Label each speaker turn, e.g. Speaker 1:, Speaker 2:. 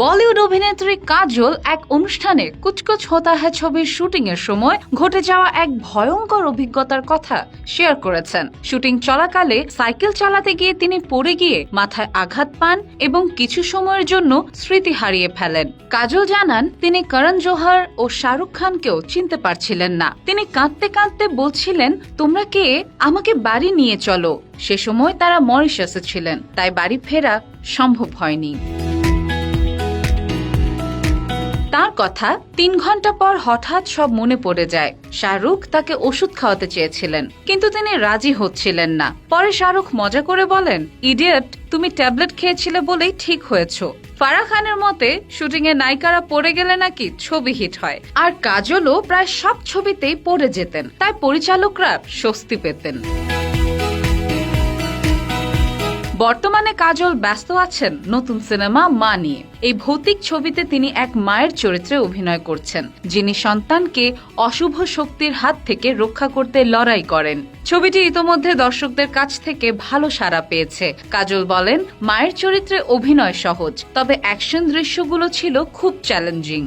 Speaker 1: বলিউড অভিনেত্রী কাজল এক অনুষ্ঠানে কুছ কুছ হোতা হ্যায় ছবির শুটিং এর সময় ঘটে যাওয়া এক ভয়ঙ্কর অভিজ্ঞতার কথা শেয়ার করেছেন। শুটিং চলাকালে সাইকেল চালাতে গিয়ে তিনি পড়ে গিয়ে মাথায় আঘাত পান এবং কিছু সময়ের জন্য স্মৃতি হারিয়ে ফেলেন। কাজল জানান, তিনি করণ জোহর ও শাহরুখ খানকেও চিনতে পারছিলেন না। তিনি কাঁদতে কাঁদতে বলছিলেন, তোমরা কে, আমাকে বাড়ি নিয়ে চলো। সে সময় তারা মরিশাসে ছিলেন, তাই বাড়ি ফেরা সম্ভব হয়নি। তার কথা ৩ ঘন্টা পর হঠাৎ সব মনে পড়ে যায়। শাহরুখ তাকে ওষুধ খাওয়াতে চেয়েছিলেন, কিন্তু তিনি রাজি হচ্ছিলেন না। পরে শাহরুখ মজা করে বলেন, ইডিয়েট, তুমি ট্যাবলেট খেয়েছিলে বলেই ঠিক হয়েছো। ফারাহ খানের মতে শুটিং এ নায়িকারা পড়ে গেলে নাকি ছবি হিট হয়, আর কাজলও প্রায় সব ছবিতেই পড়ে যেতেন, তাই পরিচালকরা স্বস্তি পেতেন। বর্তমানে কাজল ব্যস্ত আছেন নতুন সিনেমা মা নিয়ে। এই ভৌতিক ছবিতে তিনি এক মায়ের চরিত্রে অভিনয় করছেন, যিনি সন্তানকে অশুভ শক্তির হাত থেকে রক্ষা করতে লড়াই করেন। ছবিটি ইতোমধ্যে দর্শকদের কাছ থেকে ভালো সাড়া পেয়েছে। কাজল বলেন, মায়ের চরিত্রে অভিনয় সহজ, তবে অ্যাকশন দৃশ্যগুলো ছিল খুব চ্যালেঞ্জিং।